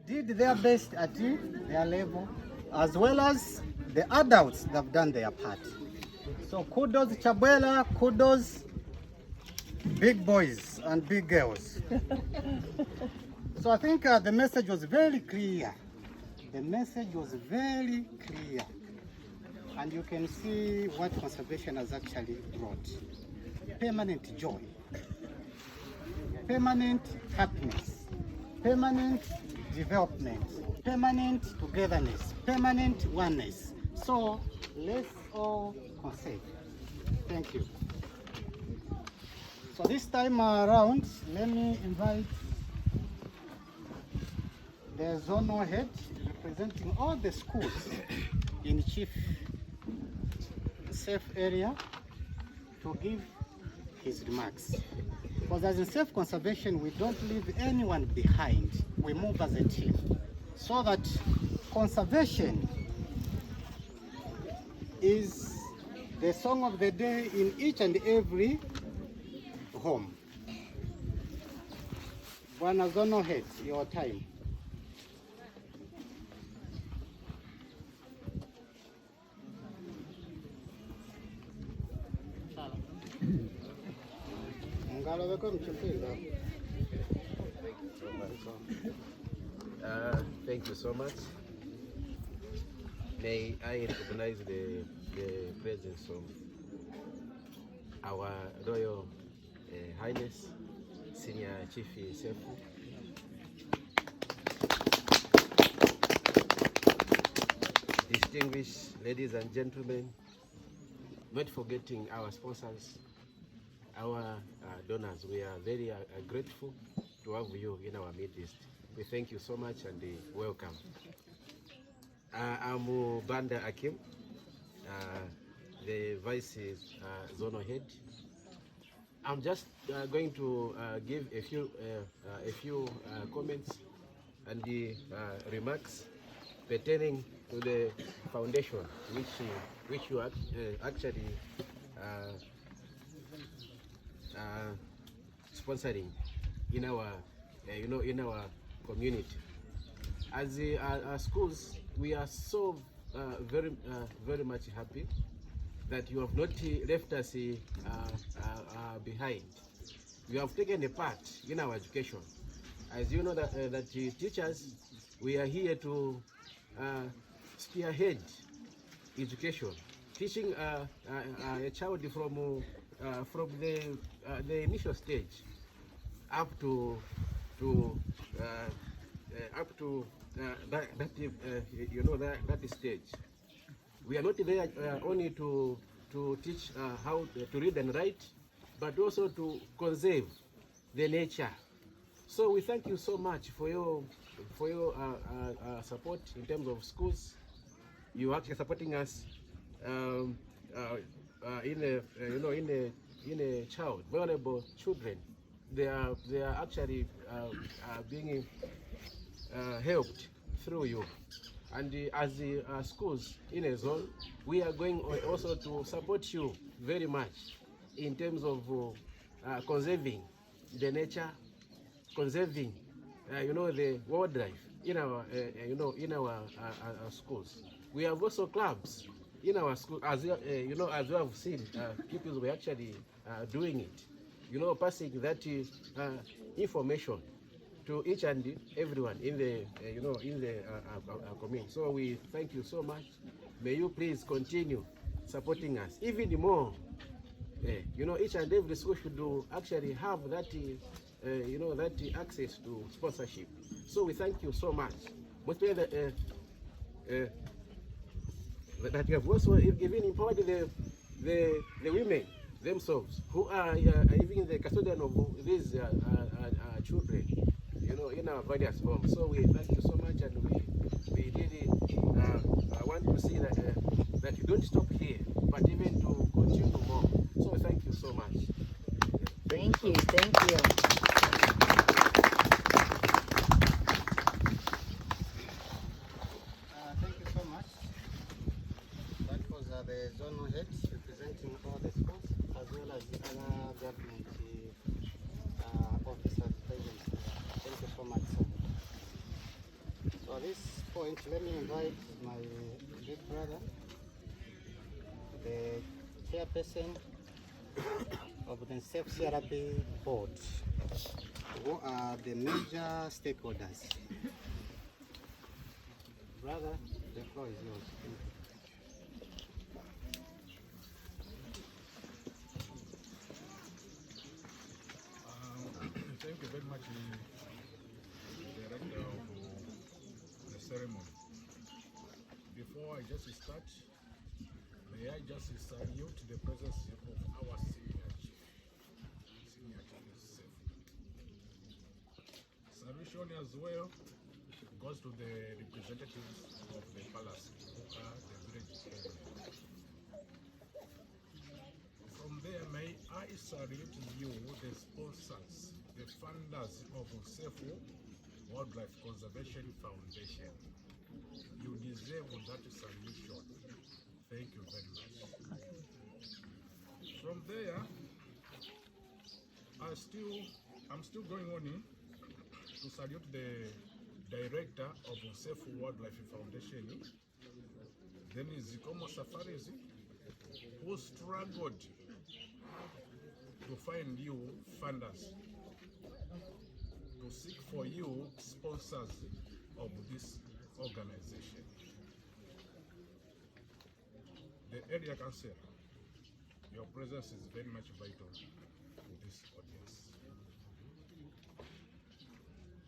did their best at their level, as well as the adults that have done their part. So kudos Chabwela, kudos big boys and big girls. So I think the message was very clear. The message was very clear. And you can see what conservation has actually brought. Permanent joy, permanent happiness, permanent development, permanent togetherness, permanent oneness. So let's all conserve. Thank you. So this time around, let me invite the zonal head representing all the schools in Chief Safe area to give his remarks. Because as in self-conservation, we don't leave anyone behind. We move as a team so that conservation is the song of the day in each and every home. Bwana Zonal Head, your time. Thank you so much. May I recognize the presence of our Royal Highness, Senior Chief Sefu. Distinguished ladies and gentlemen, not forgetting our sponsors, our donors. We are very grateful to have you in our midst. We thank you so much and welcome. I'm Banda Akim, the Vice Zonal Head. I'm just going to give a few comments and remarks pertaining to the foundation which you actually sponsoring in our in our community. As our schools, we are so very much happy that you have not left us behind. You have taken a part in our education. As you know that teachers, we are here to spearhead education, teaching a child from the initial stage up to that stage. We are not there only to teach how to read and write, but also to conserve the nature. So we thank you so much for your support in terms of schools. You are actually supporting us in a child, vulnerable children. They are actually being helped through you. And as the schools in a zone, we are going also to support you very much in terms of conserving the nature, conserving the wildlife in our in our schools. We have also clubs in our school, as as you have seen, pupils were actually doing it, passing that information to each and everyone in the community. So we thank you so much. May you please continue supporting us even more. Each and every school should actually have that that access to sponsorship. So we thank you so much. But that you have also even empowered the women themselves, who are even the custodian of these children, in our various homes. So we thank you so much, and we really want to see that you don't stop here, but even to continue more. So thank you so much. Thank you. Thank you. Thank you so much. That was the zonal head representing all the schools as well as the other government officers present. Thank you so much, sir. Let me invite my big brother, the chairperson of the Safe CRB board, who are the major stakeholders. Brother, the floor is yours. Thank you very much, Director of the ceremony. Before I just start, may I just salute the presence of our senior chief. Senior chief is safe. Salutation as well goes to the representatives of the palace who are the village elders. From there, may I salute you, the sponsors, the funders of Sefu Wildlife Conservation Foundation. You deserve that salutation. Thank you very much. From there, I'm still going on to salute the director of Sefu Wildlife Foundation. Then is Zikomo Safaris, who struggled to find you funders, to seek for you sponsors of this organization. The area council, your presence is very much vital to this audience.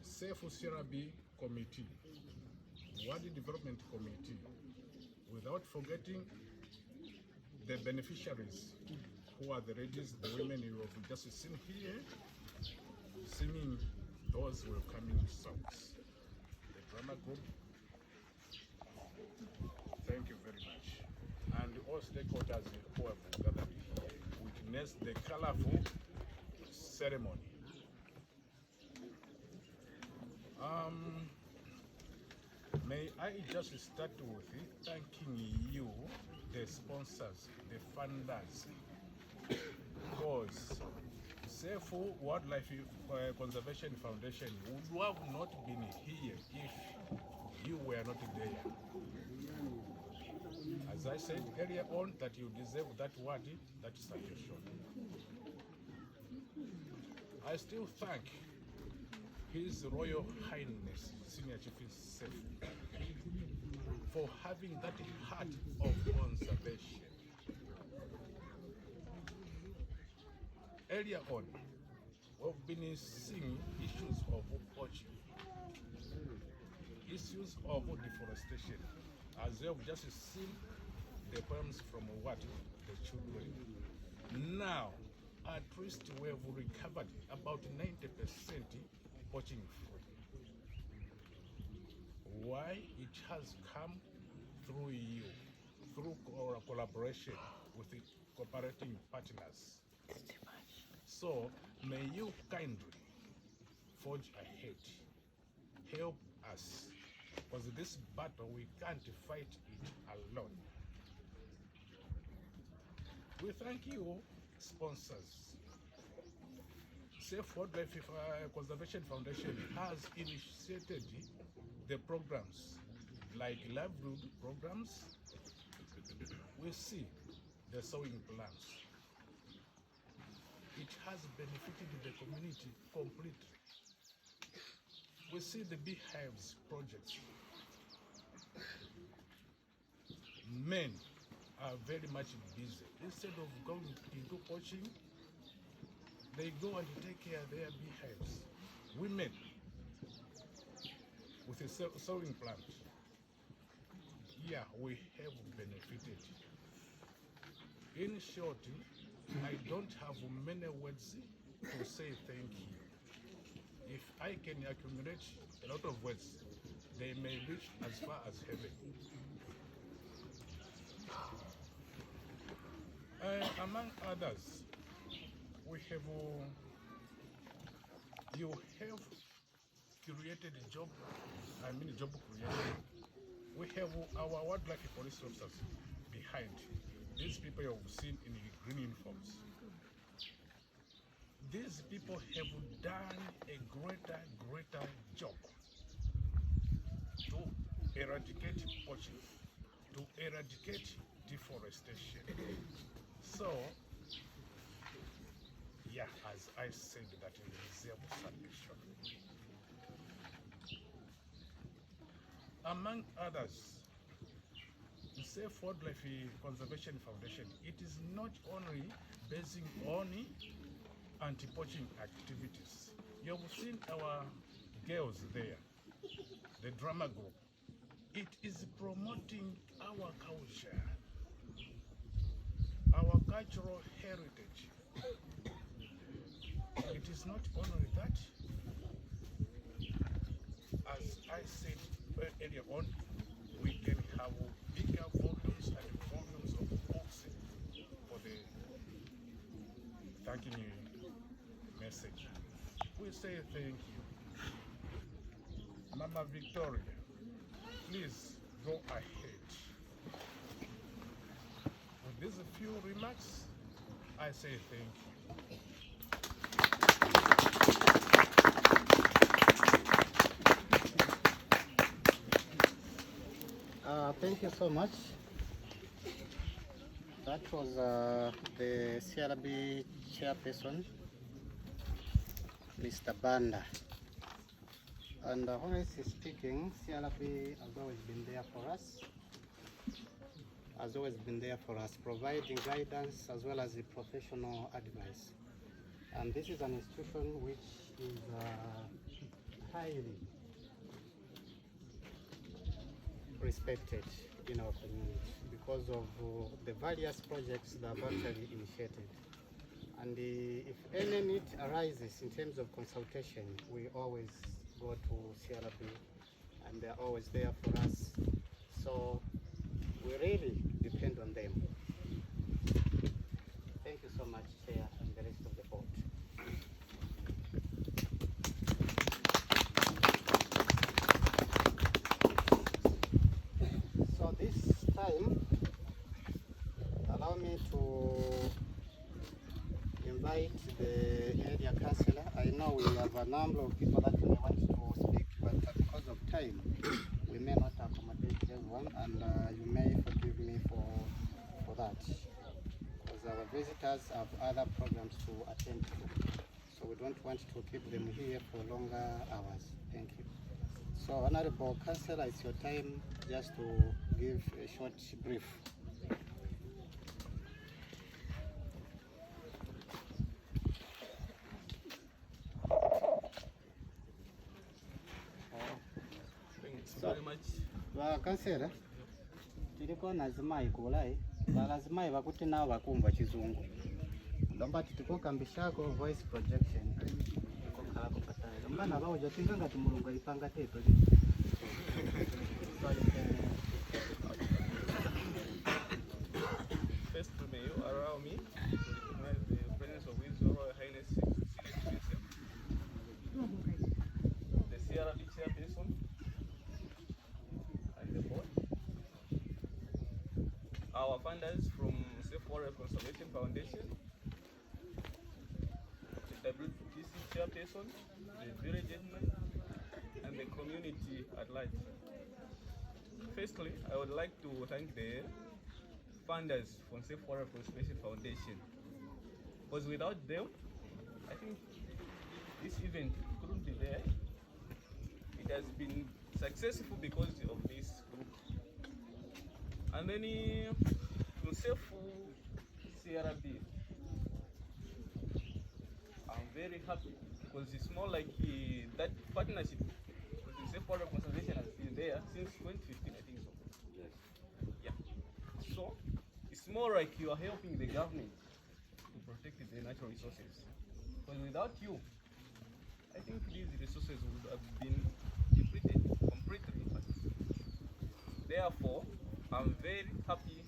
Safe CRB Committee, Wadi Development Committee, without forgetting the beneficiaries, who are the ladies, the women you have just seen here, singing those welcoming songs. The drama group, thank you very much. And all stakeholders who have gathered here, witness the colorful ceremony. May I just start with thanking you, the sponsors, the funders, because Sefu Wildlife Conservation Foundation would have not been here if you were not there. As I said earlier on, that you deserve that word, that salutation. I still thank His Royal Highness, Senior Chief Sefu, for having that heart of conservation. Earlier on, we've been seeing issues of poaching, issues of deforestation, as we have just seen the poems from what the children. Now, at least we have recovered about 90% poaching free. Why? It has come through you, through our collaboration with the cooperating partners. So, may you kindly forge ahead, help us, because this battle we can't fight it alone. We thank you, sponsors. Safe Wildlife Conservation Foundation has initiated the programs like livelihood programs. We see the sowing plants. It has benefited the community completely. We see the beehives projects. Men are very much busy. Instead of going into poaching, they go and take care of their beehives. Women with a sewing plant. Yeah, we have benefited. In short, I don't have many words to say thank you. If I can accumulate a lot of words, they may reach as far as heaven. Among others, we have, you have created a job, job creation. We have our wildlife police officers behind. These people you have seen in green uniforms. These people have done a greater job to eradicate poaching, to eradicate deforestation. So, yeah, as I said, that in the reserve submission. Among others, the Safe Wildlife Conservation Foundation, it is not only basing on anti-poaching activities. You've seen our girls there, the drama group. It is promoting our culture, our cultural heritage. It is not only that, as I said earlier on, we can have bigger volumes and volumes of books for the thanking you message. We say thank you. Mama Victoria, please go ahead. With these few remarks, I say thank you. Thank you so much. That was the CRB chairperson, Mr. Banda. And honestly speaking, CRB has always been there for us. Has always been there for us, providing guidance as well as the professional advice. And this is an institution which is highly respected in our community because of the various projects that have actually initiated. And if any need arises in terms of consultation, we always go to CRB and they're always there for us. So we really depend on them. Thank you so much, Chair, and the rest of the board. So this time, allow me to invite the area councillor. I know we have a number of people that may want to speak, but because of time, we may not accommodate everyone, and you may forgive me for that. Because our visitors have other programs to attend to. So we don't want to keep them here for longer hours. Thank you. So, Honorable Councillor, it's your time just to give a short brief. Very much. Councillor, tiliko nazimai kulai, lazimai wakuti nao wakumva chizungu. Lomba titiko kambishako voice projection. Kokala kopatala. Lomba na bao jotinga ngati mulungu ipanga teto. First, may you allow me to recognize the presence of His Royal Highness the CRB chairperson and the board, our funders from Safe Wildlife Conservation Foundation, the WTC chairperson, the village gentleman, and the community at large. Firstly, I would like to thank the funders from Safe Wildlife Conservation Foundation, because without them, I think this event couldn't be there. It has been successful because of this group. And then to Safe CRB, I'm very happy because it's more like that partnership with the Safe Wildlife Conservation has been there since 2015, I think so. Yes. Yeah. So it's more like you are helping the government to protect the natural resources. Because without you, I think these resources would have been depleted completely. Therefore, I'm very happy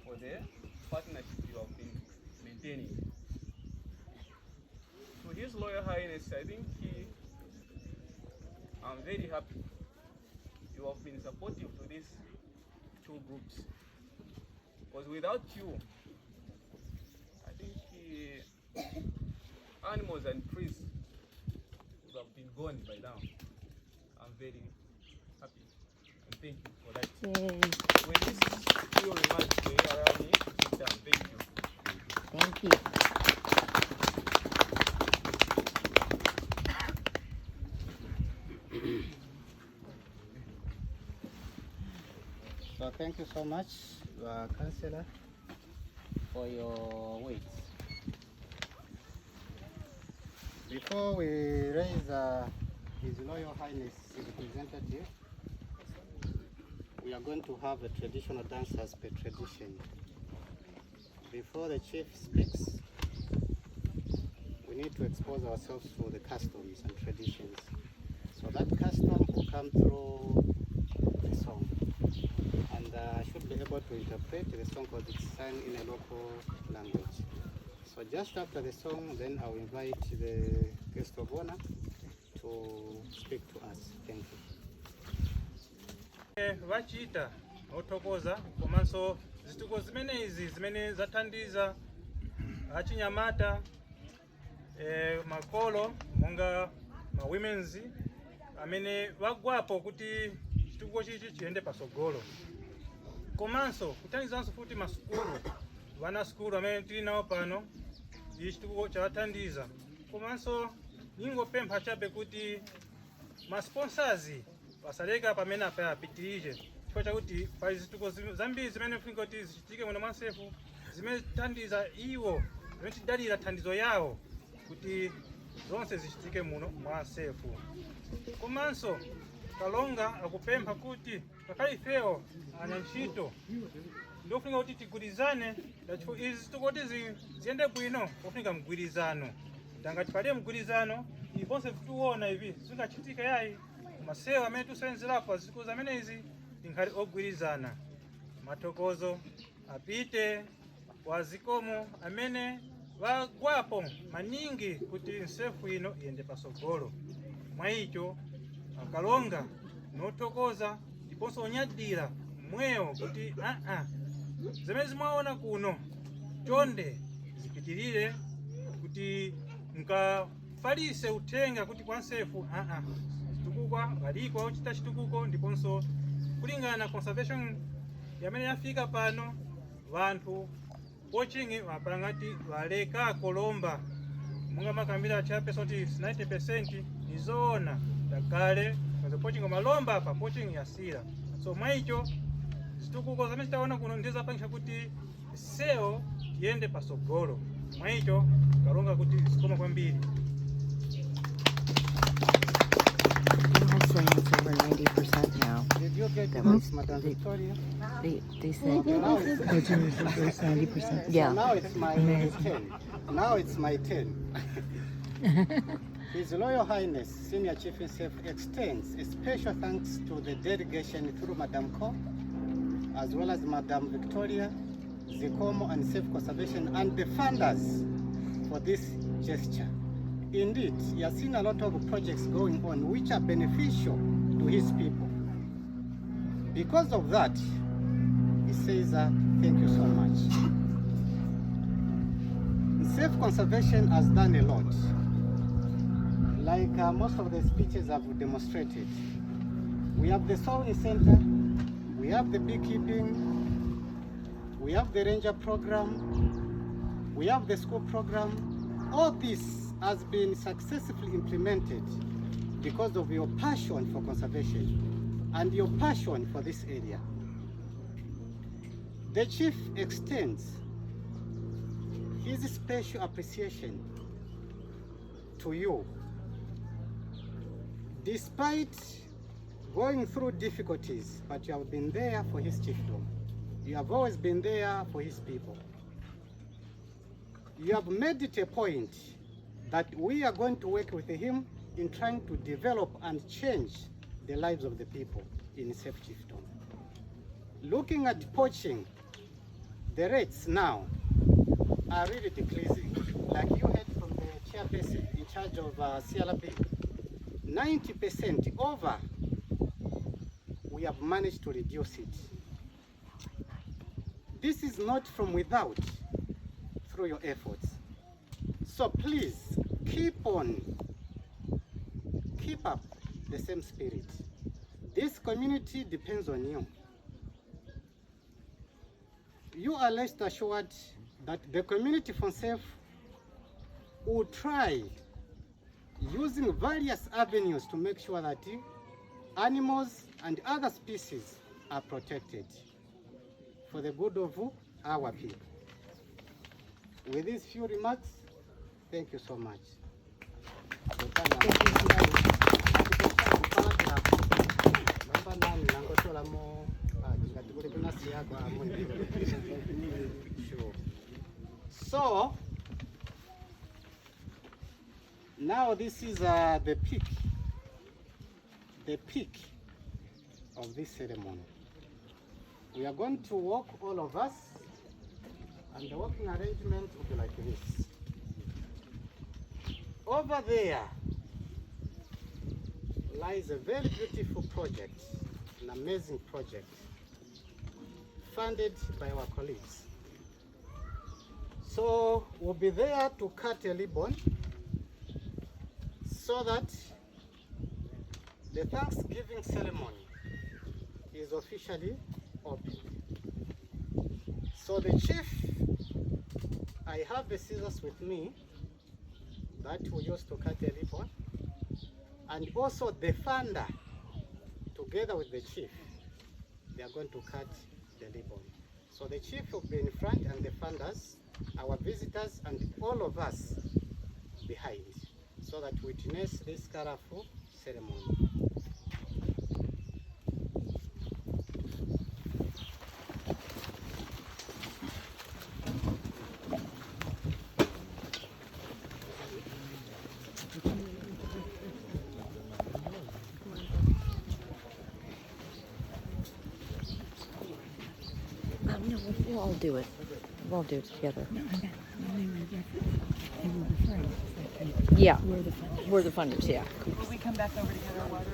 for the partnership you have been maintaining. To His Royal Highness, I think I'm very happy you have been supportive to these two groups. Because without you, I think animals and trees would have been gone by now. I'm very happy. thank you for that. Yay. With this few remarks, we allow me to sit down. Thank you. Thank you. So thank you so much, Councillor, for your words. Before we raise His Royal Highness representative, we are going to have a traditional dance as per tradition. Before the chief speaks, we need to expose ourselves to the customs and traditions. So that custom will come through the song. And I should be able to interpret the song because it's sung in a local language. So just after the song, then I'll invite the guest of honor to speak to us. Thank you. Vachita othokoza komanso zituko zimene izi zimene zathandiza achinyamata makolo monga ma women's amene vagwapo kuti chituko chichi chiyende pasogolo komanso kuthandizanso futi masukulu vana sukulu amene tili nawo pano ichi chituko chathandiza komanso ningopempha chabe kuti ma sponsors pasaleka pamene apitirije chifukwa chakuti pali zituko zambiri zimene funika kuti zichitike muno mwansefu zimene thandiza iwo zimene tidalira thandizo yawo kuti zonse zichitike muno mwansefu komanso kalonga akupempha kuti pakali ifewo anyantchito ndofunika kuti tigwirizane izi zituko kuti ziyende bwino pofunika mgwirizano ngati palibe mgwirizano iponse tikuona ivi zingachitika yayi masewu amene tusenzerapo zituko zamene izi tinkhali ogwirizana mathokozo apite kwa zikomo amene vagwapo maningi kuti nsefu ino iyende pasogolo mwa icho akalonga nothokoza ndiponso onyadira mweyo kuti zimene zimaona kuno chonde zipitirire kuti mkafalise uthenga kuti kwa nsefu chitukuko valiko ochita chitukuko ndiponso kulingana conservation yamene yafika pano vanthu pochingi vapangati valeka kolomba munga makambira chapeso kuti 90% nizoona takale pochingi malomba apa pochingi yasira so mwaicho zitukuko zamene taona kuno ndizo apangisha kuti seo yende pasogolo mwaicho kalonga kuti zikoma kwambiri. I'm saying it's over 90% now. Did you get the That voice, Madam Victoria? They said Now it's, it's 90%. Yeah. now it's my turn. Now it's my turn. His Royal Highness, Senior Chief in Safe, extends a special thanks to the delegation through Madam Ko, as well as Madam Victoria, Zikomo and Safe Conservation, and the funders for this gesture. Indeed, he has seen a lot of projects going on which are beneficial to his people. Because of that, he says, thank you so much. Safe Conservation has done a lot. Like most of the speeches have demonstrated. We have the sowing center, we have the beekeeping, we have the ranger program, we have the school program. All this has been successfully implemented because of your passion for conservation and your passion for this area. The chief extends his special appreciation to you. Despite going through difficulties, but you have been there for his chiefdom. You have always been there for his people. You have made it a point that we are going to work with him in trying to develop and change the lives of the people in Safe Chiefdom. Looking at poaching, the rates now are really decreasing. Like you heard from the chairperson in charge of CLB, 90% over, we have managed to reduce it. This is not from without, through your efforts. So please, keep up the same spirit. This community depends on you. You are rest assured that the community for self will try using various avenues to make sure that animals and other species are protected for the good of our people. With these few remarks, thank you so much. So now this is the peak of this ceremony. We are going to walk, all of us, and the walking arrangement will be like this. Over there lies a very beautiful project, an amazing project, funded by our colleagues. So we'll be there to cut a ribbon so that the Thanksgiving ceremony is officially opened. So the chief, I have the scissors with me that we use to cut a ribbon, and also the funder, together with the chief, they are going to cut the ribbon. So the chief will be in front and the funders, our visitors, and all of us behind, so that we witness this colorful ceremony. No, we'll all do it. We'll all do it together. No, and we're the friends. Yeah, We're the friends. we're the funders, yeah. Will we come back over to get our water?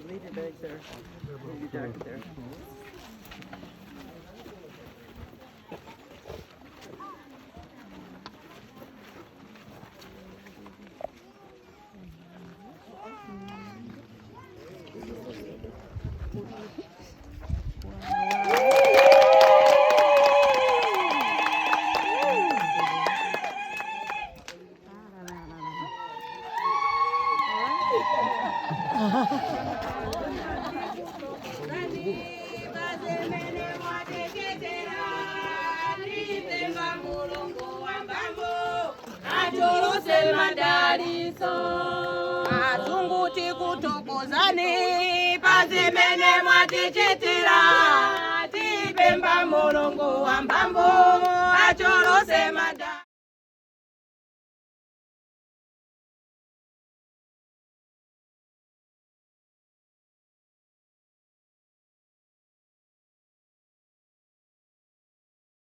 Leave it back there. Leave it back there. Azunguti kutokozani pazimene mwatichitira tipemba mulungu wa mbambo achorose madali.